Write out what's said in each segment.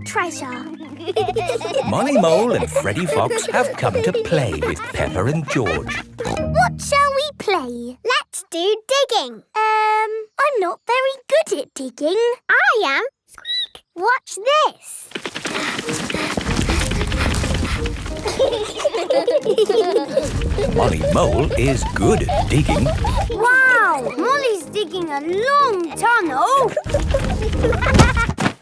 treasure. Molly Mole and Freddy Fox have come to play with Peppa and George. What shall we play? Let's do digging. I'm not very good at digging. I am. Squeak. Watch this. Molly Mole is good at digging. Wow! Molly's digging a long tunnel.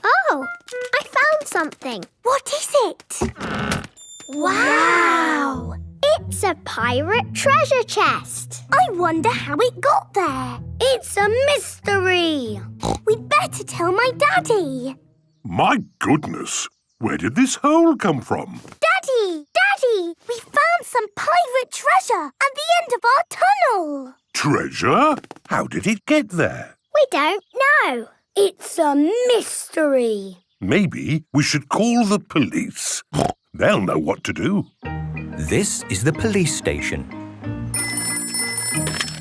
Oh, I found something. What is it? Wow! It's a pirate treasure chest. I wonder how it got there. It's a mystery. We'd better tell my Daddy. My goodness! Where did this hole come from? Daddy! Daddy! We found some pirate treasure at the end of our tunnel. Treasure? How did it get there? We don't know. It's a mystery. Maybe we should call the police. They'll know what to do. This is the police station.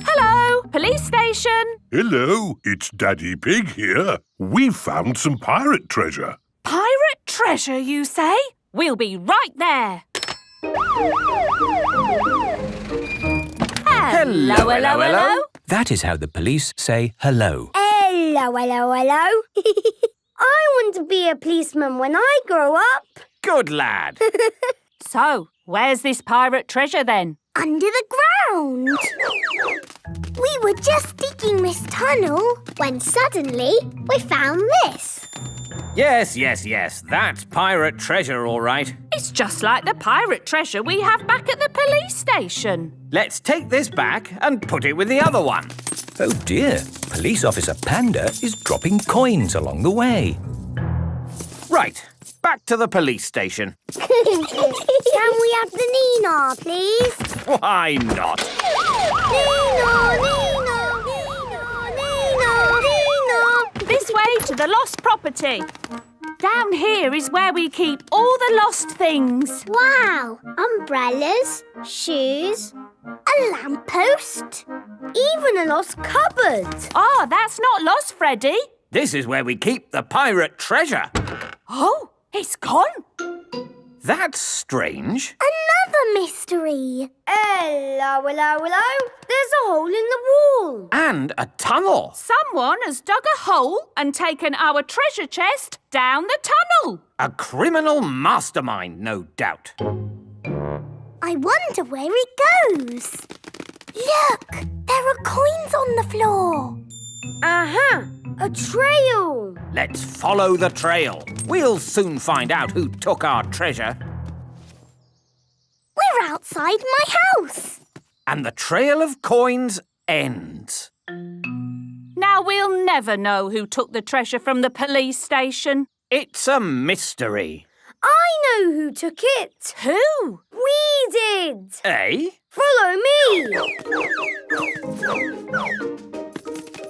Hello, police station. Hello, it's Daddy Pig here. We've found some pirate treasure. Pirate treasure, you say? We'll be right there. Hello, hello, hello. That is how the police say hello. Hello, hello, hello. I want to be a policeman when I grow up. Good lad. So, where's this pirate treasure then? Under the ground. We were just digging this tunnel when suddenly we found this. Yes. That's pirate treasure, all right. It's just like the pirate treasure we have back at the police station. Let's take this back and put it with the other one. Oh dear, Police Officer Panda is dropping coins along the way. Right, back to the police station. Can we have the Nina, please? Why not? Nina! This way to the lost property. Down here is where we keep all the lost things. Wow! Umbrellas, shoes, a lamppost, even a lost cupboard. Ah, that's not lost, Freddy. This is where we keep the pirate treasure. Oh, it's gone. That's strange. Another mystery. Hello. There's a hole in the wall. And a tunnel. Someone has dug a hole and taken our treasure chest down the tunnel. A criminal mastermind, no doubt. I wonder where it goes. Look, there are coins on the floor. A trail. Let's follow the trail. We'll soon find out who took our treasure. We're outside my house. And the trail of coins ends. Now we'll never know who took the treasure from the police station. It's a mystery. I know who took it. Who? We did. Eh? Follow me.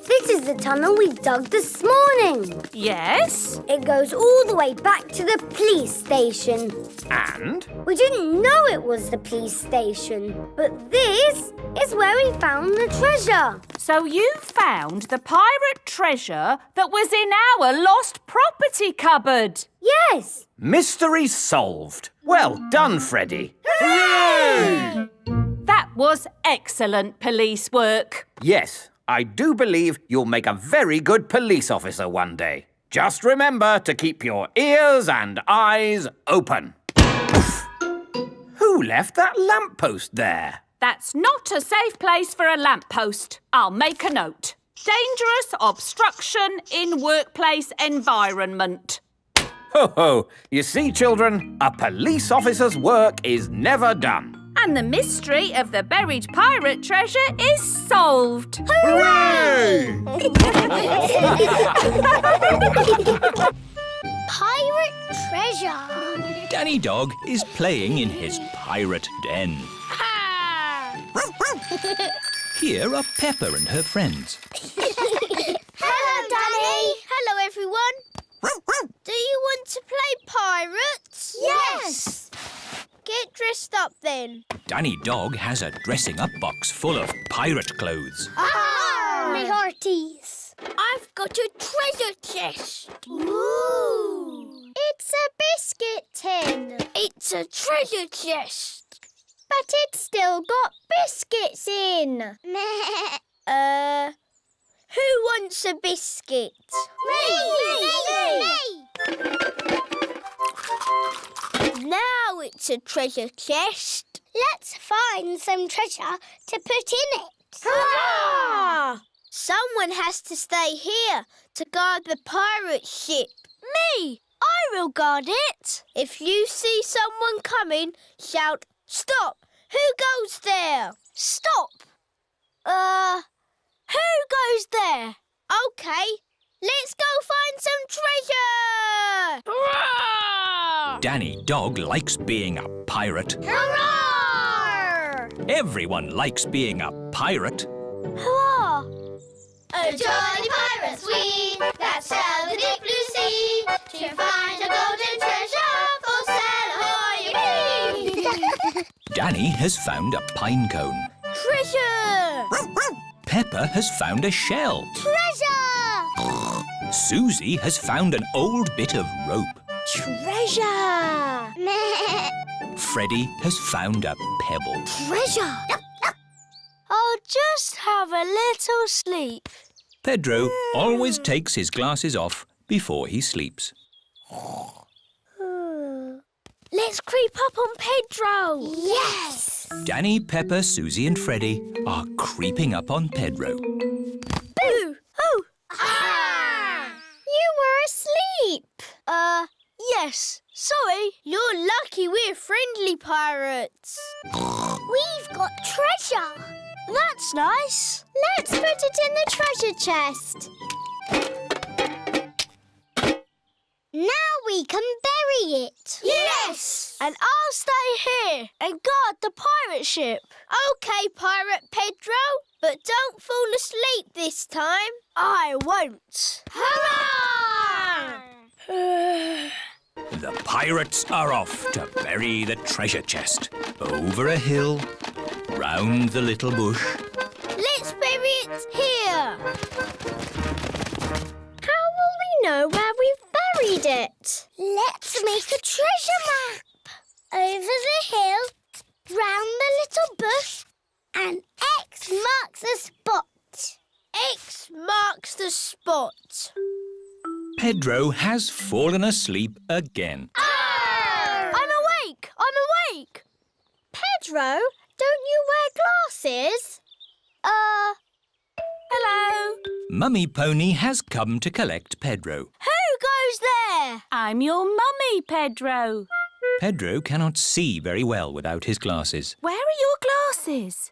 This is the tunnel we dug this morning. Yes? It goes all the way back to the police station. And? We didn't know it was the police station, but this is where we found the treasure. So you found the pirate treasure that was in our lost property cupboard? Yes. Mystery solved. Well done, Freddy. Hooray! That was excellent police work. Yes, I do believe you'll make a very good police officer one day. Just remember to keep your ears and eyes open. Who left that lamppost there? That's not a safe place for a lamppost. I'll make a note. Dangerous obstruction in workplace environment. Ho ho! You see, children, a police officer's work is never done. And the mystery of the buried pirate treasure is solved. Hooray! Pirate treasure. Danny Dog is playing in his pirate den. Here are Peppa and her friends. Hello, Danny. Hello, everyone. Do you want to play pirates? Yes. Get dressed up then. Danny Dog has a dressing-up box full of pirate clothes. Me hearties. I've got a treasure chest. Ooh. It's a It's a treasure chest. But it's still got biscuits in. Who wants a biscuit? Me! Now it's a treasure chest. Let's find some treasure to put in it. Hurrah! Someone has to stay here to guard the pirate ship. Me! I will guard it. If you see someone coming, shout, "Stop! Who goes there?" Stop! Who goes there? OK, let's go find some treasure! Hurrah! Danny Dog likes being a pirate. Hurrah! Everyone likes being a pirate. Hurrah! A jolly pirates we, that sail the deep blue sea, to find a golden treasure, full sail ahoy! Danny has found a pine cone. Treasure! Peppa has found a shell. Treasure! Susie has found an old bit of rope. Treasure! Freddie has found a pebble. Treasure! I'll just have a little sleep. Pedro always takes his glasses off before he sleeps. Let's creep up on Pedro. Yes! Danny, Peppa, Susie and Freddie are creeping up on Pedro. Boo! Oh! Ah! You were asleep. Yes. Sorry. You're lucky we're friendly pirates. We've got treasure. That's nice. Let's put it in the treasure chest. Now we can bury it. Yes! And I'll stay here and guard the pirate ship. OK, Pirate Pedro, but don't fall asleep this time. I won't. Hurrah! The pirates are off to bury the treasure chest. Over a hill, round the little bush. Let's bury it here. How will we know where we've buried it? Let's make a treasure map. Over the hill, round the little bush, and X marks the spot. X marks the spot. Pedro has fallen asleep again. I'm awake! I'm awake! Pedro, don't you wear glasses? Hello. Mummy Pony has come to collect Pedro. Who goes there? I'm your mummy, Pedro. Pedro cannot see very well without his glasses. Where are your glasses?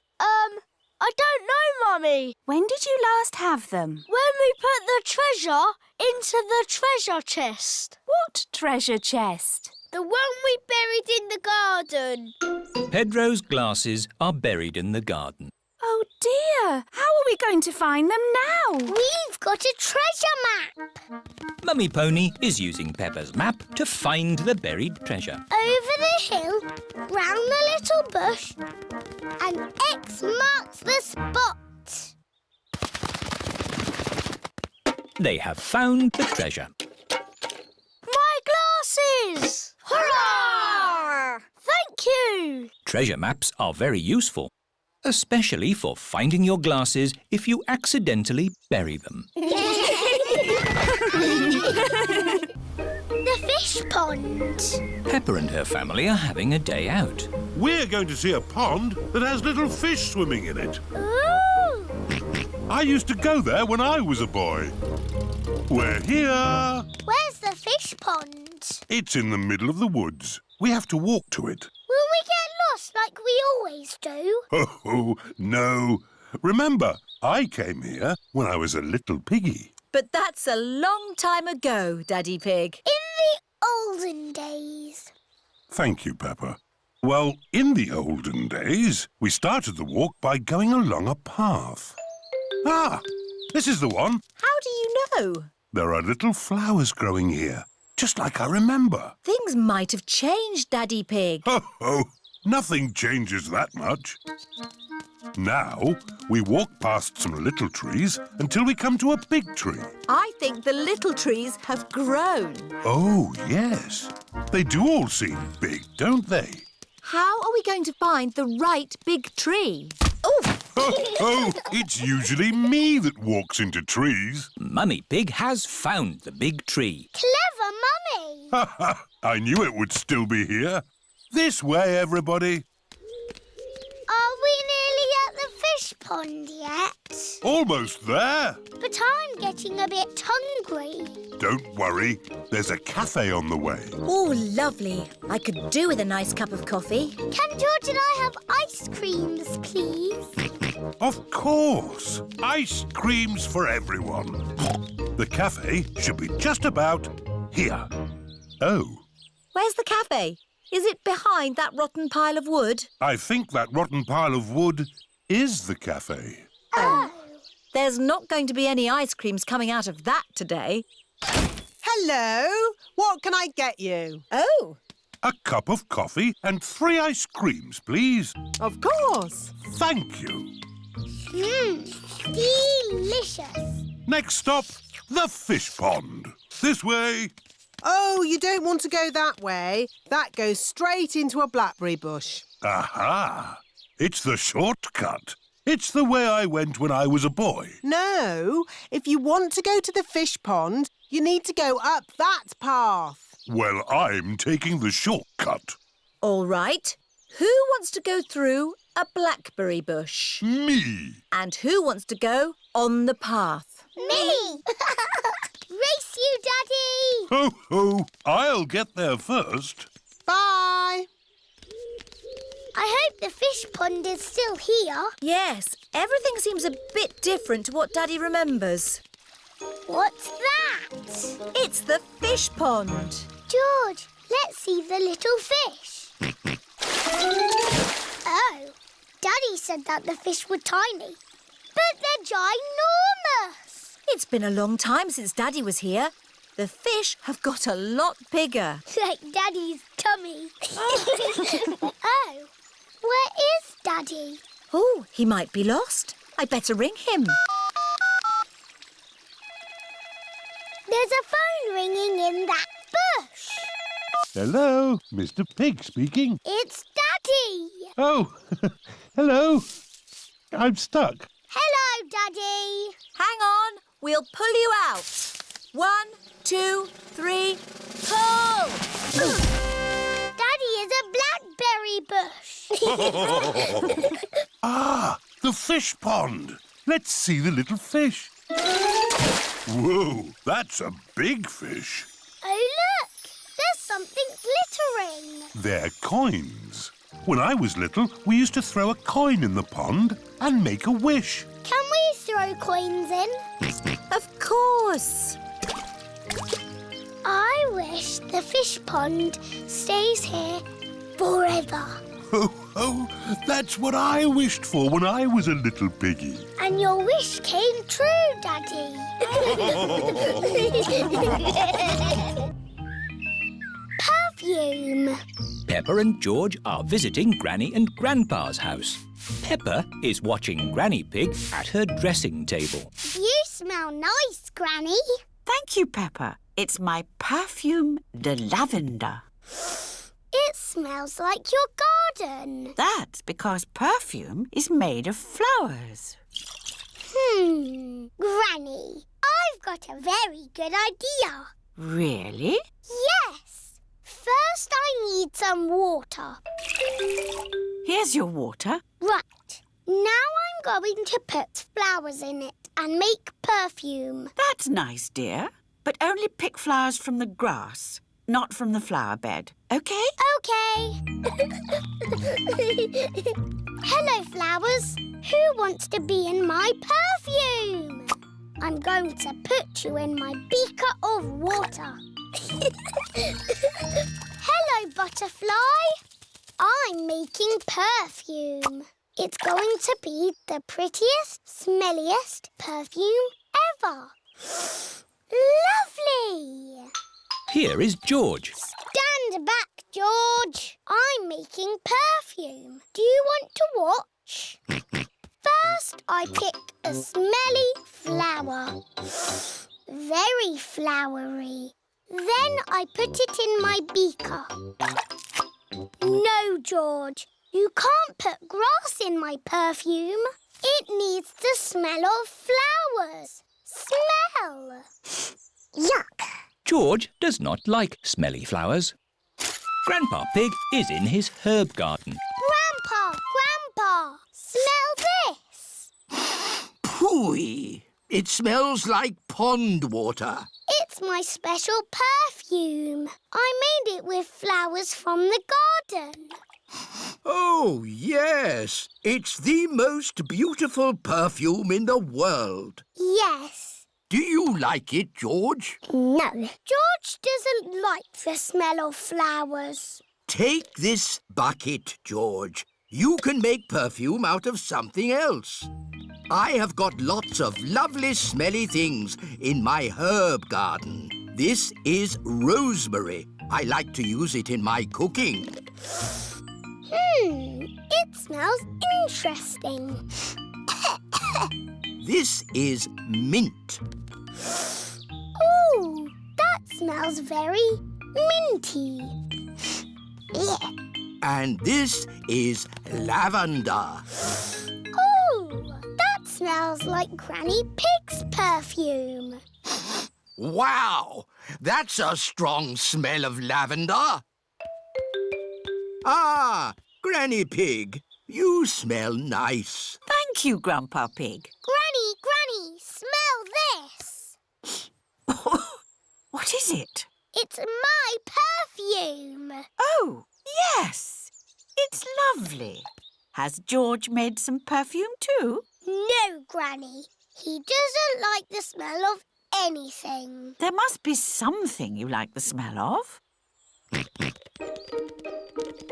I don't know, Mummy. When did you last have them? When we put the treasure into the treasure chest. What treasure chest? The one we buried in the garden. Pedro's glasses are buried in the garden. Oh dear, how are we going to find them now? We've got a treasure map. Mummy Pony is using Peppa's map to find the buried treasure. Over the hill, round the little bush, and X marks the spot. They have found the treasure. My glasses! Hurrah! Thank you! Treasure maps are very useful, especially for finding your glasses if you accidentally bury them. The fish pond. Peppa and her family are having a day out. We're going to see a pond that has little fish swimming in it. Ooh! I used to go there when I was a boy. We're here. Where's the fish pond? It's in the middle of the woods. We have to walk to it. Will we get lost like we always do? Oh, no. Remember, I came here when I was a little piggy. But that's a long time ago, Daddy Pig. In the olden days. Thank you, Peppa. Well, in the olden days, we started the walk by going along a path. Ah, this is the one. How do you know? There are little flowers growing here, just like I remember. Things might have changed, Daddy Pig. Oh, Nothing changes that much. Now, we walk past some little trees until we come to a big tree. I think the little trees have grown. Oh, yes. They do all seem big, don't they? How are we going to find the right big tree? Oh, it's usually me that walks into trees. Mummy Pig has found the big tree. Clever Mummy! Ha ha! I knew it would still be here. This way, everybody. Are we nearly at the fish pond yet? Almost there. But I'm getting a bit hungry. Don't worry. There's a cafe on the way. Oh, lovely. I could do with a nice cup of coffee. Can George and I have ice creams, please? Of course. Ice creams for everyone. The cafe should be just about here. Oh, Where's the cafe? Is it behind that rotten pile of wood? I think that rotten pile of wood is the cafe. Oh. There's not going to be any ice creams coming out of that today. Hello, what can I get you? Oh, A cup of coffee and 3 ice creams, please. Of course. Thank you. Delicious. Next stop, the fish pond. This way. Oh, you don't want to go that way. That goes straight into a blackberry bush. Aha! It's the shortcut. It's the way I went when I was a boy. No, if you want to go to the fish pond, you need to go up that path. Well, I'm taking the shortcut. all right. Who wants to go through a blackberry bush? Me. And who wants to go on the path? Me! Race you, Daddy! Ho, ho. I'll get there first. Bye. I hope the fish pond is still here. Yes, everything seems a bit different to what Daddy remembers. What's that? It's the fish pond. George, let's see the little fish. Oh, Daddy said that the fish were tiny. But they're ginormous. It's been a long time since Daddy was here. The fish have got a lot bigger. Like Daddy's tummy. Oh, where is Daddy? Oh, he might be lost. I'd better ring him. There's a phone ringing in that bush. Hello, Mr. Pig speaking. It's Daddy. Oh, hello. I'm stuck. Hello, Daddy. Hang on, we'll pull you out. 1, 2, 3, pull! Daddy is a blackberry bush. Ah, the fish pond. Let's see the little fish. Whoa, that's a big fish. Oh, look. There's something glittering. They're coins. When I was little, we used to throw a coin in the pond and make a wish. Can we throw coins in? Of course. I wish the fish pond stays here forever. Oh, oh, that's what I wished for when I was a little piggy. And your wish came true, Daddy. Perfume. Peppa and George are visiting Granny and Grandpa's house. Peppa is watching Granny Pig at her dressing table. You smell nice, Granny. Thank you, Peppa. It's my perfume de lavender. It smells like your garden. That's because perfume is made of flowers. Granny, I've got a very good idea. Really? Yes. First, I need some water. Here's your water. Right. Now I'm going to put flowers in it and make perfume. That's nice, dear. But only pick flowers from the grass, not from the flower bed. OK? OK. Hello, flowers. Who wants to be in my perfume? I'm going to put you in my beaker of water. Hello, butterfly. I'm making perfume. It's going to be the prettiest, smelliest perfume ever. Lovely! Here is George. Stand back, George. I'm making perfume. Do you want to watch? First, I pick a smelly flower. Very flowery. Then I put it in my beaker. No, George. You can't put grass in my perfume. It needs the smell of flowers. Smell. Yuck. George does not like smelly flowers. Grandpa Pig is in his herb garden. Grandpa, smell this. Phooey! It smells like pond water. It's my special perfume. I made it with flowers from the garden. Oh, yes. It's the most beautiful perfume in the world. Yes. Do you like it, George? No. George doesn't like the smell of flowers. Take this bucket, George. You can make perfume out of something else. I have got lots of lovely smelly things in my herb garden. This is rosemary. I like to use it in my cooking. It smells interesting. This is mint. Ooh, that smells very minty. And this is lavender. Ooh, that smells like Granny Pig's perfume. Wow! That's a strong smell of lavender. Ah, Granny Pig, you smell nice. Thank you, Grandpa Pig. Granny, smell this. What is it? It's my perfume. Oh, yes. It's lovely. Has George made some perfume too? No, Granny. He doesn't like the smell of anything. There must be something you like the smell of.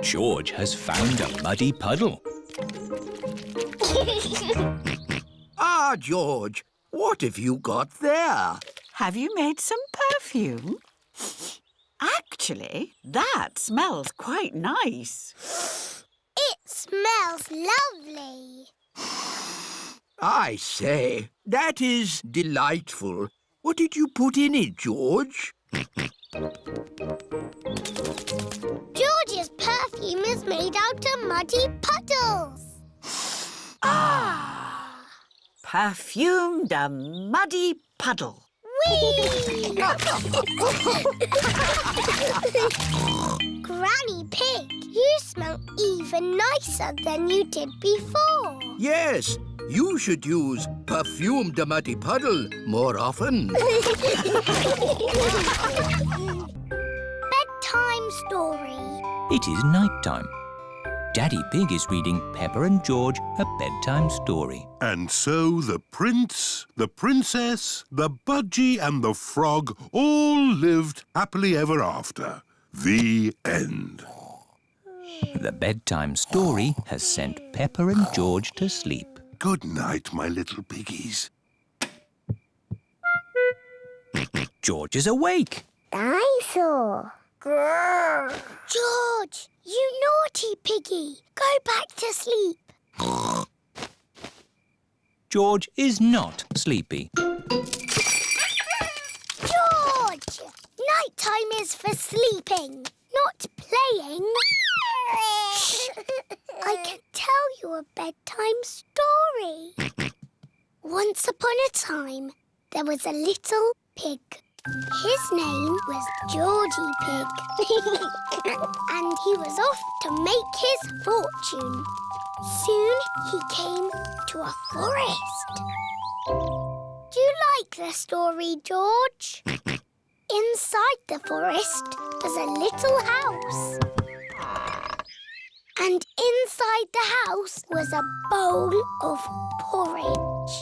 George has found a muddy puddle. Ah, George, what have you got there? Have you made some perfume? Actually, that smells quite nice. It smells lovely. I say, that is delightful. What did you put in it, George? George's perfume is made out of muddy puddles. Perfumed a muddy puddle. Whee! Granny Pig, you smell even nicer than you did before. Yes, you should use perfume de muddy puddle more often. Bedtime story. It is night time. Daddy Pig is reading Peppa and George a bedtime story. And so the prince, the princess, the budgie and the frog all lived happily ever after. The end. The bedtime story has sent Peppa and George to sleep. Good night, my little piggies. George is awake. Dinosaur. George, you naughty piggy. Go back to sleep. George is not sleepy. George! Nighttime is for sleeping, not playing. Shh! I can tell you a bedtime story. Once upon a time, there was a little pig. His name was Georgie Pig. And he was off to make his fortune. Soon he came to a forest. Do you like the story, George? Inside the forest was a little house. And inside the house was a bowl of porridge.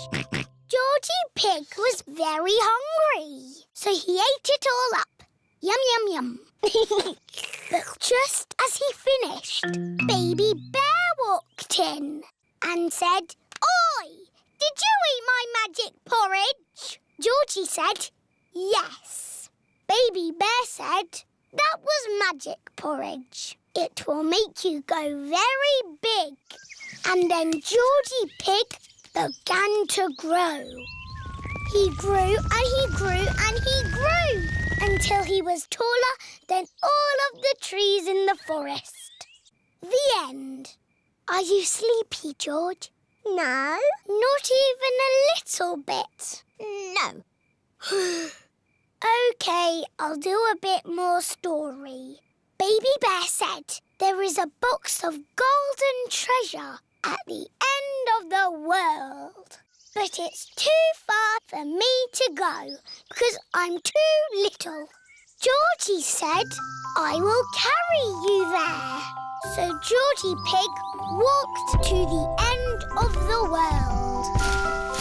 Georgie Pig was very hungry, so he ate it all up. Yum, yum, yum. But just as he finished, Baby Bear walked in and said, "Oi, did you eat my magic porridge?" Georgie said, "Yes." Baby Bear said, That was magic porridge. It will make you go very big. And then Georgie Pig began to grow. He grew and he grew and he grew until he was taller than all of the trees in the forest. The end. Are you sleepy, George? No. Not even a little bit? No. OK, I'll do a bit more story. Baby Bear said there is a box of golden treasure at the end of the world. But it's too far for me to go because I'm too little. Georgie said I will carry you there. So Georgie Pig walked to the end of the world.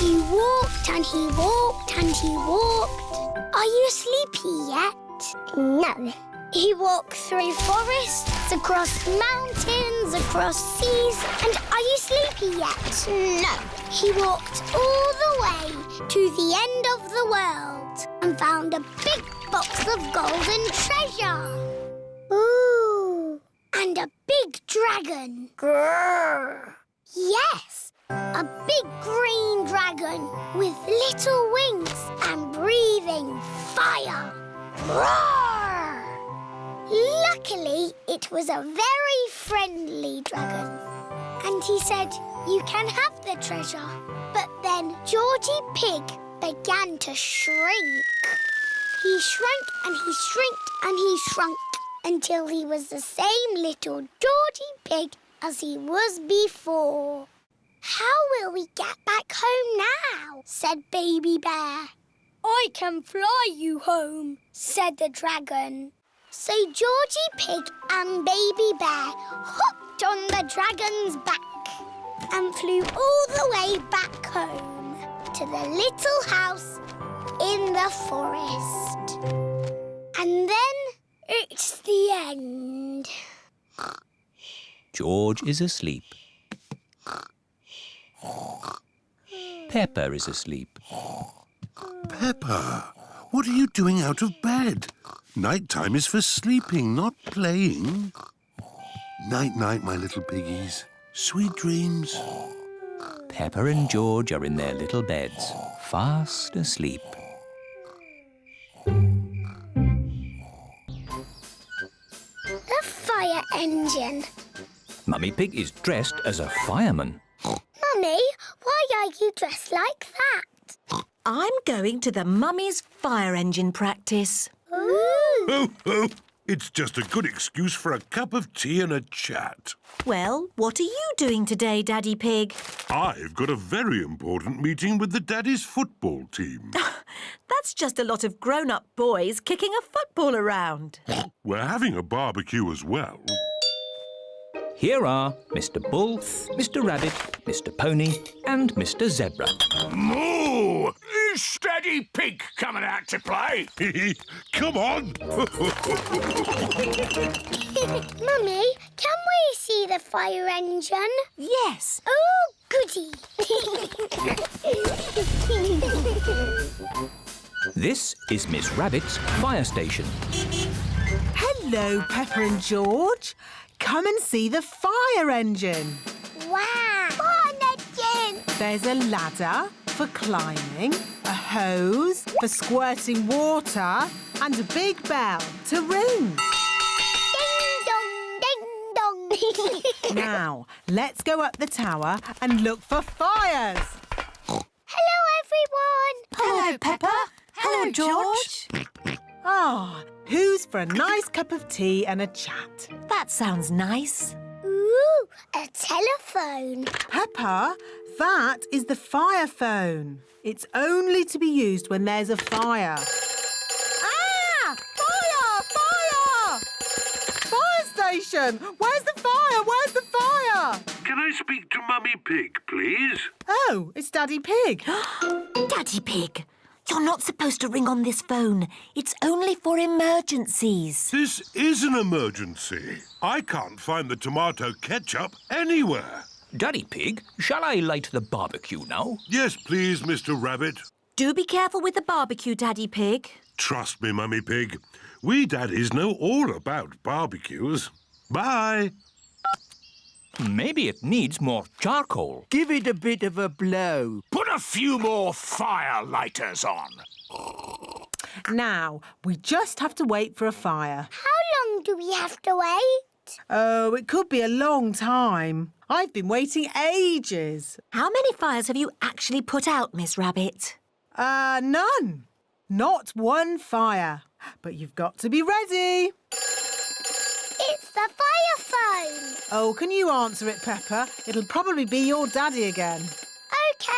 He walked and he walked and he walked. Are you sleepy yet? No. He walked through forests, across mountains, across seas, and are you sleepy yet? No. He walked all the way to the end of the world and found a big box of golden treasure. Ooh. And a big dragon. Grrr. Yes, a big green dragon with little wings and breathing fire. Roar! Luckily, it was a very friendly dragon. And he said, you can have the treasure. But then Georgie Pig began to shrink. He shrank and he shrinked and he shrunk until he was the same little Georgie Pig as he was before. How will we get back home now? Said Baby Bear. I can fly you home, said the dragon. So Georgie Pig and Baby Bear hopped on the dragon's back and flew all the way back home to the little house in the forest. And then it's the end. George is asleep. Peppa is asleep. Peppa, what are you doing out of bed? Night-time is for sleeping, not playing. Night-night, my little piggies. Sweet dreams. Peppa and George are in their little beds, fast asleep. The fire engine. Mummy Pig is dressed as a fireman. Mummy, why are you dressed like that? I'm going to the Mummy's fire engine practice. Ooh. Ho, ho! It's just a good excuse for a cup of tea and a chat. Well, what are you doing today, Daddy Pig? I've got a very important meeting with the Daddy's football team. That's just a lot of grown-up boys kicking a football around. We're having a barbecue as well. Here are Mr. Bull, Mr. Rabbit, Mr. Pony and Mr. Zebra. Moo! Is Daddy Pig coming out to play? Come on! Mummy, can we see the fire engine? Yes. Oh, goody! This is Miss Rabbit's fire station. Hello, Peppa and George. Come and see the fire engine. Wow! Fire engine! There's a ladder for climbing, a hose for squirting water, and a big bell to ring. Ding dong, ding dong. Now, let's go up the tower and look for fires. Hello, everyone. Hello, Peppa. Hello, George. Ah, who's for a nice cup of tea and a chat? That sounds nice. Ooh, a telephone. Peppa, that is the fire phone. It's only to be used when there's a fire. Ah! Fire! Fire! Fire station! Where's the fire? Where's the fire? Can I speak to Mummy Pig, please? Oh, it's Daddy Pig. Daddy Pig, you're not supposed to ring on this phone. It's only for emergencies. This is an emergency. I can't find the tomato ketchup anywhere. Daddy Pig, shall I light the barbecue now? Yes, please, Mr. Rabbit. Do be careful with the barbecue, Daddy Pig. Trust me, Mummy Pig. We daddies know all about barbecues. Bye. Maybe it needs more charcoal. Give it a bit of a blow. Put a few more fire lighters on. Now, we just have to wait for a fire. How long do we have to wait? Oh, it could be a long time. I've been waiting ages. How many fires have you actually put out, Miss Rabbit? None. Not one fire. But you've got to be ready. It's the fire phone. Oh, can you answer it, Peppa? It'll probably be your daddy again. OK.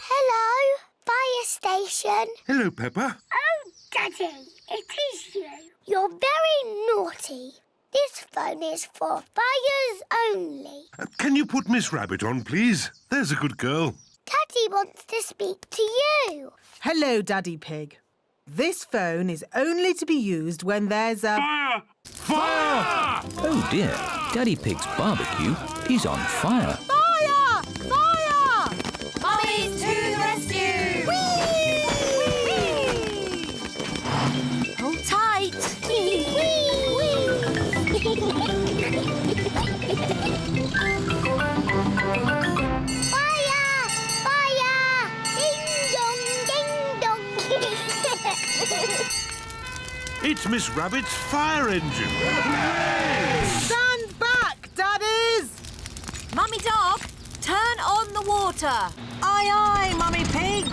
Hello, fire station. Hello, Peppa. Oh, Daddy, it is you. You're very naughty. This phone is for fires only. Can you put Miss Rabbit on, please? There's a good girl. Daddy wants to speak to you. Hello, Daddy Pig. This phone is only to be used when there's a... Fire! Oh dear, Daddy Pig's barbecue is on fire. Fire! Fire! Mummies to the rescue! Hold tight. Fire! Fire! Ding dong, ding dong. It's Miss Rabbit's fire engine. Stand back, Daddies! Mummy Dog, turn on the water. Aye, aye, Mummy Pig.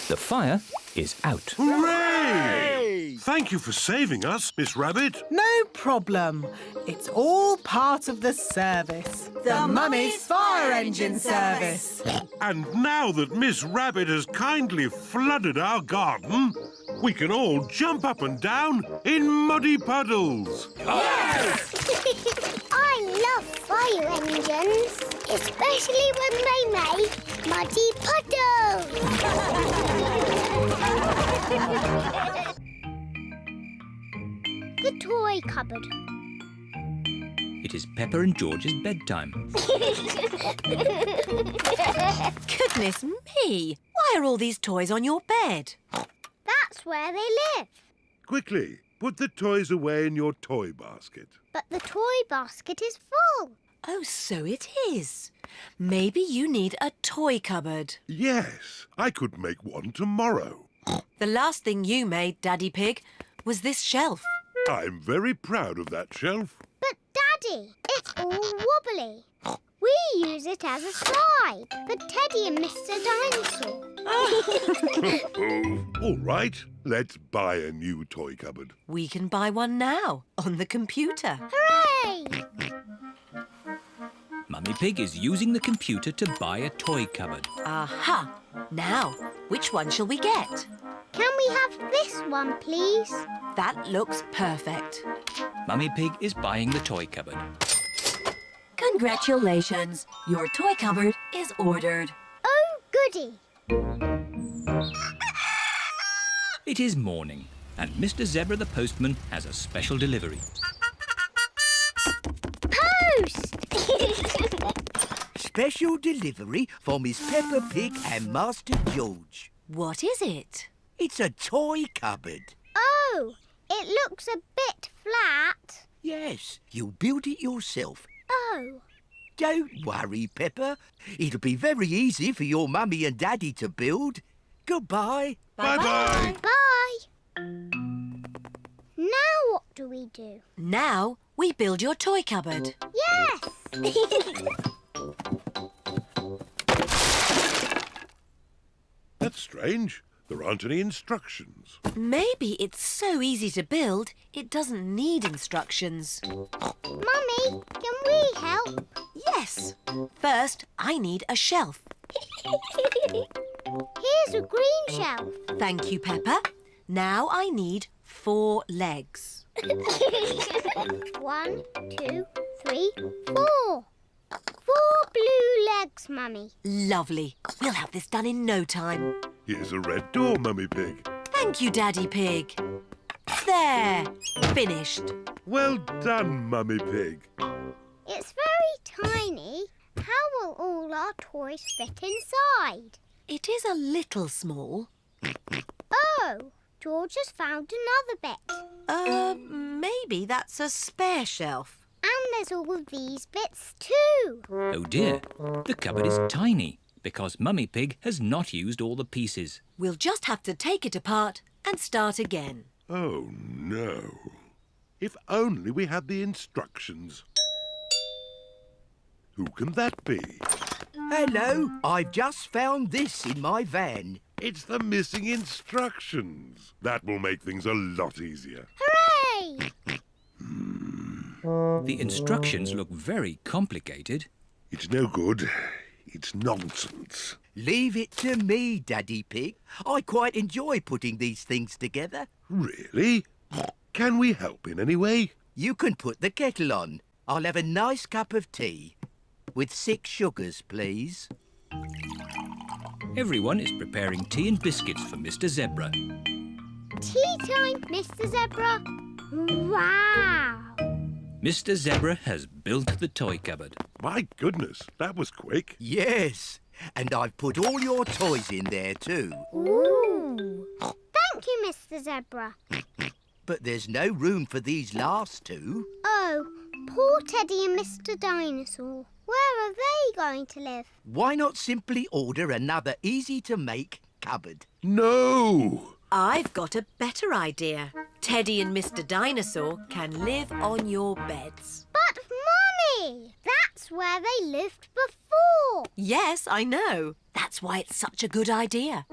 The fire is out. Hooray! Thank you for saving us, Miss Rabbit. No problem. It's all part of the service. The Mummy's Fire Engine Service. And now that Miss Rabbit has kindly flooded our garden, we can all jump up and down in muddy puddles. I love fire engines, especially when they make muddy puddles. The toy cupboard. It is Peppa and George's bedtime. Goodness me! Why are all these toys on your bed? That's where they live. Quickly, put the toys away in your toy basket. But the toy basket is full. Oh, so it is. Maybe you need a toy cupboard. Yes, I could make one tomorrow. The last thing you made, Daddy Pig, was this shelf. I'm very proud of that shelf. But, Daddy, it's all wobbly. We use it as a slide for Teddy and Mr. Dinosaur. Oh, all right. Let's buy a new toy cupboard. We can buy one now on the computer. Hooray! Mummy Pig is using the computer to buy a toy cupboard. Aha! Now, which one shall we get? Can we have this one, please? That looks perfect. Mummy Pig is buying the toy cupboard. Congratulations! Your toy cupboard is ordered. Oh, goody. It is morning, and Mr. Zebra the postman has a special delivery. Post! Special delivery for Miss Peppa Pig and Master George. What is it? It's a toy cupboard. Oh, it looks a bit flat. Yes, you built it yourself. Oh. Don't worry, Peppa. It'll be very easy for your mummy and daddy to build. Goodbye. Bye-bye. Bye. Now what do we do? Now we build your toy cupboard. Yes! That's strange. There aren't any instructions. Maybe it's so easy to build, it doesn't need instructions. Mummy, can we help? Yes. First, I need a shelf. Here's a green shelf. Thank you, Peppa. Now I need 4 legs. 1, 2, 3, 4. 4 blue legs, Mummy. Lovely. We'll have this done in no time. Here's a red door, Mummy Pig. Thank you, Daddy Pig. There. Finished. Well done, Mummy Pig. It's very tiny. How will all our toys fit inside? It is a little small. Oh, George has found another bit. Maybe that's a spare shelf. And there's all of these bits too. Oh dear, the cupboard is tiny because Mummy Pig has not used all the pieces. We'll just have to take it apart and start again. Oh, no. If only we had the instructions. Who can that be? Hello, I've just found this in my van. It's the missing instructions. That will make things a lot easier. Hooray! The instructions look very complicated. It's no good. It's nonsense. Leave it to me, Daddy Pig. I quite enjoy putting these things together. Really? Can we help in any way? You can put the kettle on. I'll have a nice cup of tea. With 6 sugars, please. Everyone is preparing tea and biscuits for Mr. Zebra. Tea time, Mr. Zebra. Wow! Mr. Zebra has built the toy cupboard. My goodness, that was quick. Yes, and I've put all your toys in there too. Ooh! Thank you, Mr. Zebra. But there's no room for these last 2. Oh, poor Teddy and Mr. Dinosaur. Where are they going to live? Why not simply order another easy-to-make cupboard? No! I've got a better idea. Teddy and Mr. Dinosaur can live on your beds. But, Mummy, that's where they lived before. Yes, I know. That's why it's such a good idea.